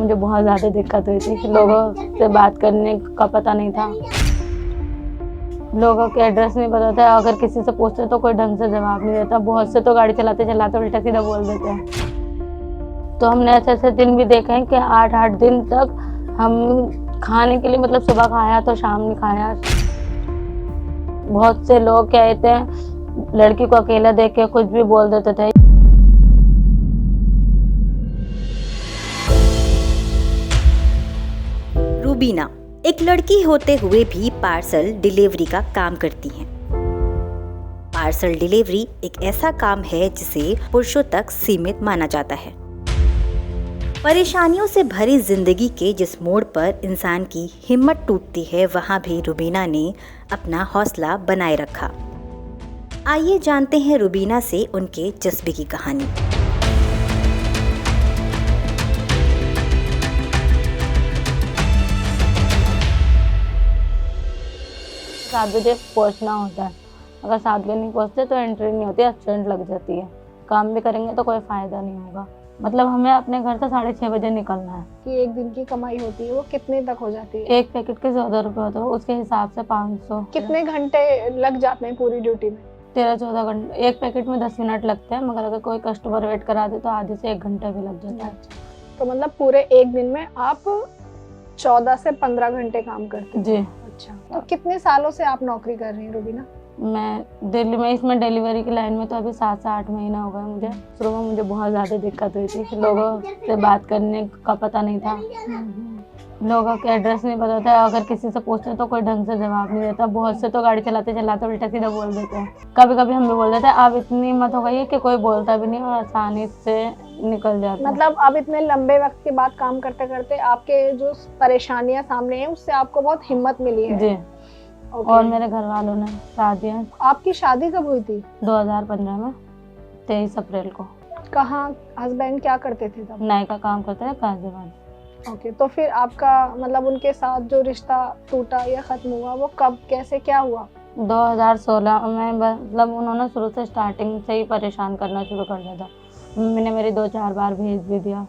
मुझे बहुत ज़्यादा दिक्कत हुई थी। लोगों से बात करने का पता नहीं था, लोगों के एड्रेस नहीं पता था। अगर किसी से पूछते तो कोई ढंग से जवाब नहीं देता। बहुत से तो गाड़ी चलाते चलाते उल्टा सीधा बोल देते हैं। तो हमने ऐसे ऐसे दिन भी देखे हैं कि 8-8 दिन तक हम खाने के लिए मतलब सुबह खाया तो शाम नहीं खाया। बहुत से लोग कहते हैं लड़की को अकेला देख के कुछ भी बोल देते थे। रूबीना एक लड़की होते हुए भी पार्सल डिलीवरी का काम करती हैं। पार्सल डिलीवरी एक ऐसा काम है जिसे पुरुषों तक सीमित माना जाता है। परेशानियों से भरी जिंदगी के जिस मोड़ पर इंसान की हिम्मत टूटती है, वहाँ भी रूबीना ने अपना हौसला बनाए रखा। आइए जानते हैं रूबीना से उनके जज्बे की कहानी। 7 बजे पहुंचना होता है। अगर 7 बजे नहीं पहुंचते तो एंट्री नहीं होती, एब्सेंट लग जाती है। काम भी करेंगे तो कोई फायदा नहीं होगा। मतलब हमें अपने घर से 6:30 बजे निकलना है। कि एक दिन की कमाई होती है वो कितने तक हो जाती है? एक पैकेट के 14 रुपए होते हैं, उसके हिसाब से 500। कितने घंटे लग जाते हैं पूरी ड्यूटी में? 13-14 घंटे। एक पैकेट में 10 मिनट लगते हैं, मगर अगर कोई कस्टमर वेट करा दे तो आधे से 1 घंटा भी लग जाता है। तो मतलब पूरे एक दिन में आप 14 से 15 घंटे काम करते हैं? जी। अच्छा, तो कितने सालों से आप नौकरी कर रही हैं रूबीना? मैं दिल्ली में इसमें डिलीवरी की लाइन में तो अभी 7 से 8 महीना हो गए मुझे। शुरू में मुझे बहुत ज़्यादा दिक्कत हुई थी। लोगों से बात करने का पता नहीं था, लोगों के एड्रेस नहीं पता था। अगर किसी से पूछते तो कोई ढंग से जवाब नहीं देता। बहुत से तो गाड़ी चलाते चलाते उल्टा सीधा बोल देते हैं। कभी कभी हम भी बोल देते हैं। अब इतनी हिम्मत हो गई है कि कोई बोलता भी नहीं और आसानी से निकल जाता है। मतलब अब इतने लंबे वक्त के बाद काम करते करते आपके जो परेशानियां सामने हैं उससे आपको बहुत हिम्मत मिली है? जी। और मेरे घर वालों ने साथ दिया। आपकी शादी कब हुई थी? 2015 में 23 अप्रैल को। कहाँ हस्बैंड क्या करते थे तब? नाई का काम करते हैं गाजियाबाद। ओके, तो फिर आपका मतलब उनके साथ जो रिश्ता टूटा या खत्म हुआ वो कब, कैसे, क्या हुआ? 2016 में मतलब उन्होंने शुरू से स्टार्टिंग से ही परेशान करना शुरू कर दिया था। मम्मी ने मेरी 2-4 बार भेज भी दिया,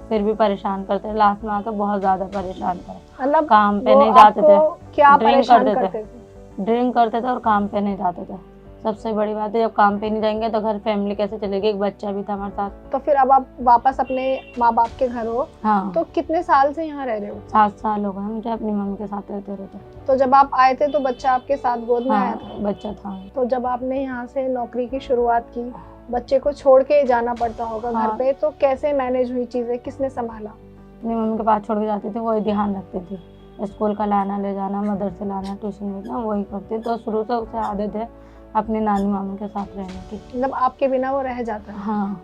फिर भी परेशान करते। लास्ट में आके बहुत ज़्यादा परेशान करे। मतलब काम पे नहीं जाते थे, क्या ड्रिंक परेशान करते करते थे। थे? ड्रिंक करते थे और काम पे नहीं जाते थे। सबसे बड़ी बात है, जब काम पे नहीं जाएंगे तो घर फैमिली कैसे चलेगी? एक बच्चा भी था हमारे साथ। तो फिर अब आप वापस अपने माँ बाप के घर हो। हाँ। तो कितने साल से यहाँ रह रहे हो? 7 साल हो गए मुझे अपनी मम्मी के साथ रहते। तो जब आप आए थे तो बच्चा आपके साथ गोद में आया था? हाँ, बच्चा था। तो जब आपने यहाँ से नौकरी की शुरुआत की, बच्चे को छोड़ के जाना पड़ता होगा घर पे, तो कैसे मैनेज हुई चीजें, किसने संभाला? अपनी मम्मी के पास छोड़ के जाती थी, वही ध्यान रखती थी। स्कूल का लाना ले जाना, मदरसे लाना, ट्यूशन भेजना, वही करती। तो शुरू से उसे आदत है अपनी नानी मामा के साथ रहने की। मतलब आपके बिना वो रह जाता है? हाँ।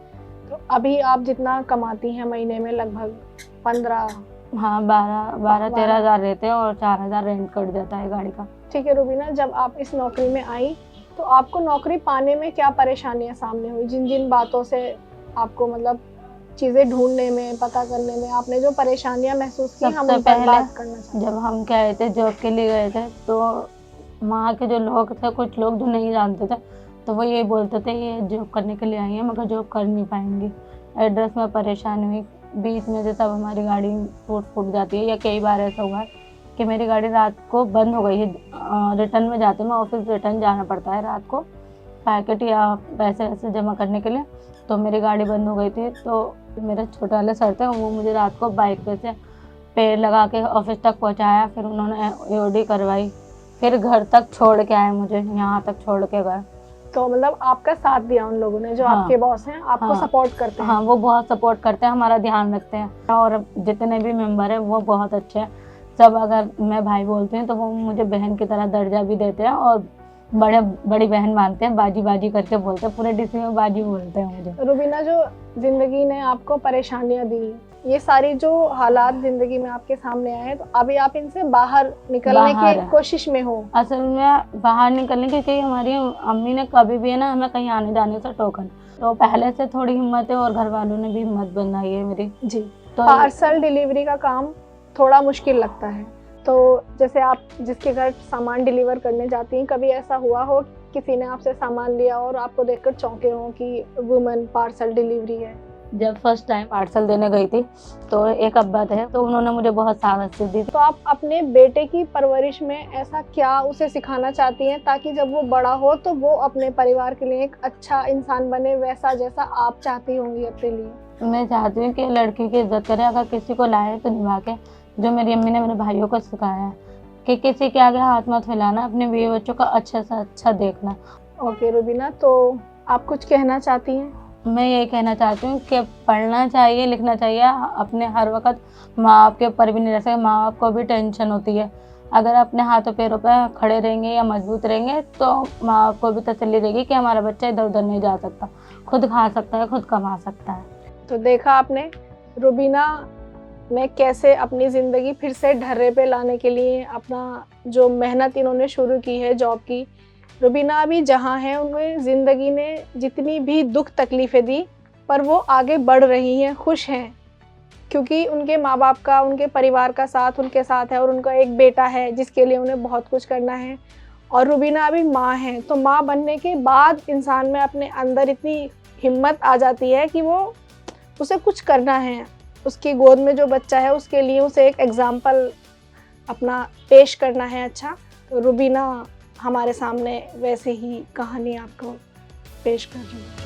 तो अभी आप जितना कमाती हैं महीने में, लगभग 15? हाँ, 12-13 हज़ार रहते हैं और 4 हज़ार रेंट कट जाता है गाड़ी का। ठीक है रूबीना, जब आप इस नौकरी में आई तो आपको नौकरी पाने में क्या परेशानियां सामने हुई? जिन जिन बातों से आपको मतलब चीजें ढूंढने में, पता करने में आपने जो परेशानियां महसूस की, हम उन पर बात करना चाहते हैं। जब हम गए थे जॉब के लिए गए थे तो वहाँ के जो लोग थे, कुछ लोग जो नहीं जानते थे, तो वो ये बोलते थे ये जॉब करने के लिए आई है मगर जॉब कर नहीं पाएंगी। एड्रेस में परेशानी हुई। बीच में से तब हमारी गाड़ी फूट जाती है, या कई बार ऐसा हुआ है कि मेरी गाड़ी रात को बंद हो गई है। रिटर्न में जाते मैं ऑफिस रिटर्न जाना पड़ता है रात को पैकेट या पैसे वैसे जमा करने के लिए। तो मेरी गाड़ी बंद हो गई थी। तो मेरे छोटे वाले सर थे, वो मुझे रात को बाइक पे से पेड़ लगा के ऑफिस तक पहुंचाया। फिर उन्होंने एओडी करवाई, फिर घर तक छोड़ के आए, मुझे यहाँ तक छोड़ के गए। तो मतलब आपका साथ दिया उन लोगों ने, जो हाँ। आपके बॉस हैं, आपको सपोर्ट करते हैं? हाँ, वो बहुत सपोर्ट करते हैं, हमारा ध्यान रखते हैं। और जितने भी मेंबर हैं वो बहुत अच्छे हैं। सब अगर मैं भाई बोलती हूँ तो वो मुझे बहन की तरह दर्जा भी देते हैं और बड़ी बहन मानते हैं। बाजी बाजी करके बोलते हैं, पूरे डीसी में बाजी बोलते हैं मुझे। रूबीना, जो जिंदगी ने आपको परेशानियां दी, ये सारी जो हालात जिंदगी में आपके सामने आए, तो अभी आप इनसे बाहर निकलने की कोशिश में हो? असल में बाहर निकलने की, क्योंकि हमारी अम्मी ने कभी भी है ना हमें कहीं आने जाने से टोकन, तो पहले से थोड़ी हिम्मत है और घर वालों ने भी हिम्मत बनाई है मेरी। जी। तो पार्सल डिलीवरी का काम थोड़ा मुश्किल लगता है। तो जैसे आप जिसके घर सामान डिलीवर करने जाती हैं, कभी ऐसा हुआ हो किसी ने आपसे सामान लिया और आपको देखकर चौंके हो कि वुमेन पार्सल डिलीवरी है? जब फर्स्ट टाइम पार्सल देने गई थी तो एक अब्बा थे, तो उन्होंने मुझे बहुत शाबाशी दी। तो आप अपने बेटे की परवरिश में ऐसा क्या उसे सिखाना चाहती हैं ताकि जब वो बड़ा हो तो वो अपने परिवार के लिए एक अच्छा इंसान बने, वैसा जैसा आप चाहती होंगी अपने लिए? मैं चाहती हूँ कि लड़की की इज्जत करे, अगर किसी को लाए तो निभा के, जो मेरी अम्मी ने मेरे भाइयों को सिखाया है कि किसी के आगे हाथ मत फैलाना, अपने बीवी बच्चों का अच्छा से अच्छा देखना। ओके रुबीना, तो आप कुछ कहना चाहती हैं? मैं ये कहना चाहती हूँ कि पढ़ना चाहिए, लिखना चाहिए, अपने हर वक्त माँ बाप के ऊपर भी नहीं रह सकते। माँ बाप को भी टेंशन होती है, अगर अपने हाथों पैरों पर खड़े रहेंगे या मजबूत रहेंगे तो माँ बाप को भी तसल्ली रहेगी कि हमारा बच्चा इधर उधर नहीं जा सकता, खुद खा सकता है, खुद कमा सकता है। तो देखा आपने रुबीना ने कैसे अपनी ज़िंदगी फिर से ढर्रे पे लाने के लिए अपना जो मेहनत इन्होंने शुरू की है जॉब की। रुबीना अभी जहाँ हैं उनमें ज़िंदगी ने जितनी भी दुख तकलीफ़ें दी, पर वो आगे बढ़ रही हैं, खुश हैं, क्योंकि उनके माँ बाप का, उनके परिवार का साथ उनके साथ है और उनका एक बेटा है जिसके लिए उन्हें बहुत कुछ करना है। और रुबीना अभी माँ हैं, तो माँ बनने के बाद इंसान में अपने अंदर इतनी हिम्मत आ जाती है कि वो उसे कुछ करना है, उसकी गोद में जो बच्चा है उसके लिए उसे एक एग्ज़ाम्पल अपना पेश करना है अच्छा। तो रुबीना हमारे सामने वैसे ही कहानी आपको पेश कर रही है।